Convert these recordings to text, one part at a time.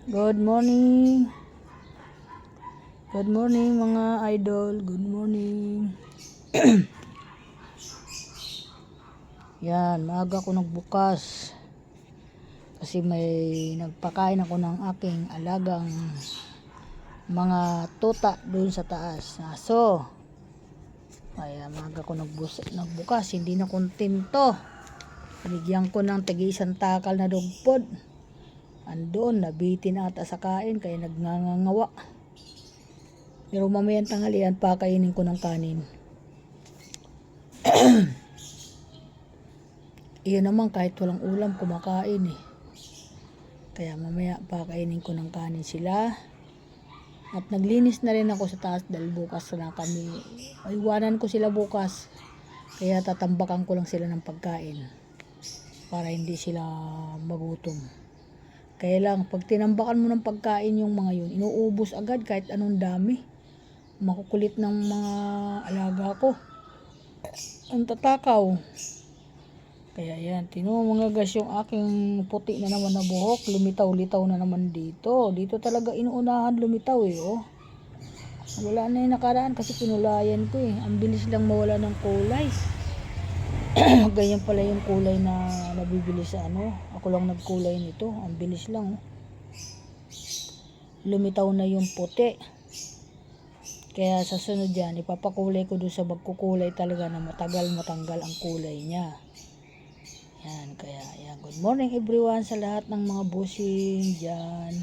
Good morning. Good morning mga idol. Good morning. Yan, maaga ko nagbukas. Kasi may nagpakain ako ng aking alagang mga tuta doon sa taas. So, kaya maaga ko nagbukas. Hindi na kontento. Binigyan ko ng tagi-isang takal na dugpod. Andoon, nabitin ata sa kain kaya nagngangawa. Pero mamayang tanghalian pakainin ko ng kanin. Iyon naman kahit walang ulam kumakain eh. Kaya mamaya pakainin ko ng kanin sila. At naglinis na rin ako sa taas dahil bukas na kami. Iwanan ko sila bukas. Kaya tatambakan ko lang sila ng pagkain. Para hindi sila magutom. Kaya lang, pag tinambakan mo ng pagkain yung mga yun, inuubos agad kahit anong dami. Makukulit ng mga alaga ko. Ang tatakaw. Kaya yan, mga guys, yung aking puti na naman na buhok, lumitaw-litaw na naman dito. Dito talaga inuunahan lumitaw eh, oh. Wala na yung nakaraan kasi kinulayan ko eh. Ang bilis lang mawala ng kulay. Ganyan pala yung kulay na nabibili sa ano. Ako lang nagkulay nito. Ang bilis lang. Oh. Lumitaw na yung puti. Kaya sa sunod yan, ipapakulay ko doon sa magkukulay talaga na matagal matanggal ang kulay niya. Yan, kaya yan. Good morning everyone sa lahat ng mga busing dyan.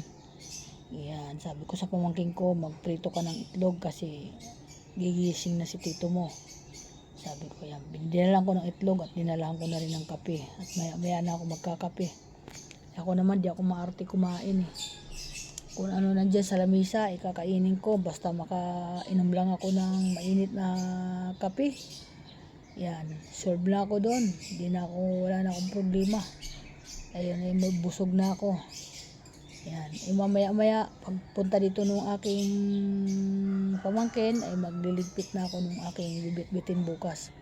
Yan, sabi ko sa pamangking ko, magprito ka ng itlog kasi gigising na si tito mo. Sabi ko yan, dinalan ko ng itlog at dinalan ko na rin ng kape. At maya na ako magkakape. Ako naman, di ako maarte kumain eh. Kung ano nandiyan sa lamisa, ikakainin ko. Basta makainom lang ako ng mainit na kape. Yan, serve na ako doon. Wala na akong problema. Ayun, ay busog na ako. Yan, mamaya-maya, pagpunta dito nung aking pamangkin, ay magliligpit na ako nung aking bibit-bitin bukas.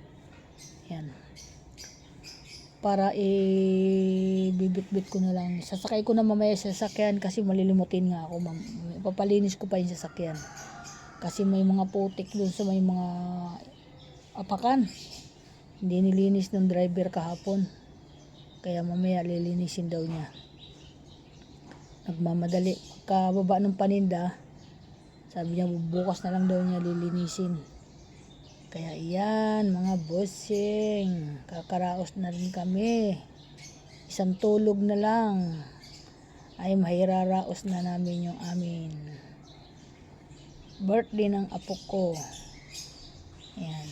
Yan. Para bibit-bit ko na lang. Sasakay ko na mamaya sa sasakyan kasi malilimutin nga ako. Papalinis ko pa yung sasakyan. Kasi may mga putik doon sa may mga apakan. Hindi nilinis ng driver kahapon. Kaya mamaya lilinisin daw niya. Nagmamadali. Kababa ng paninda, sabi niya bukas na lang daw niya lilinisin. Kaya iyan mga bossing, kakaraos na rin kami. Isang tulog na lang ay mahiraraos na namin yung amin birthday ng apo ko. Ayan.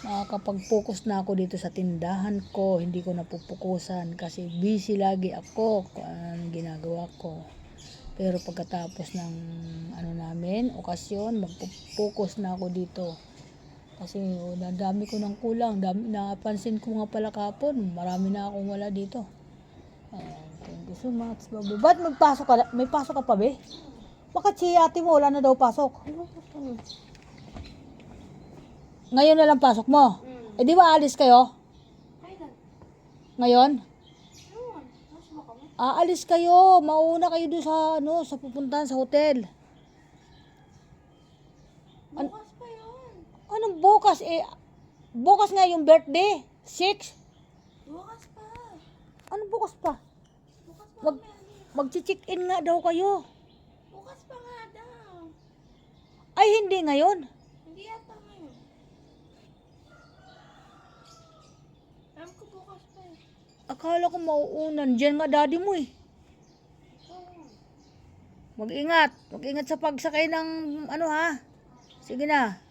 Makakapag-focus na ako dito sa tindahan ko. Hindi ko napupukusan kasi busy lagi ako kung anong ginagawa ko. Pero pagkatapos ng okasyon, mag-focus na ako dito. Kasi dami ko ng kulang. Napansin ko nga pala kapon. Marami na akong wala dito. Thank you so much, baby. Ba't magpasok ka? May pasok ka pa, be? Bakit si ate mo wala na daw pasok? Ngayon na lang pasok mo? Eh di ba alis kayo? Ngayon? Aalis kayo. Mauna kayo doon sa pupuntahan sa hotel. Bukas pa yun. Anong bukas? Bukas nga yung birthday. 6? Bukas pa. Anong bukas pa? Bukas pa. Mag-check-in nga daw kayo. Bukas pa nga daw. Ay, hindi ngayon. Hindi yata ngayon. Alam ko bukas pa eh. Akala ko mauunan. Diyan nga daddy mo eh. Mag-ingat. Mag-ingat sa pagsakay ng ha. Sige na.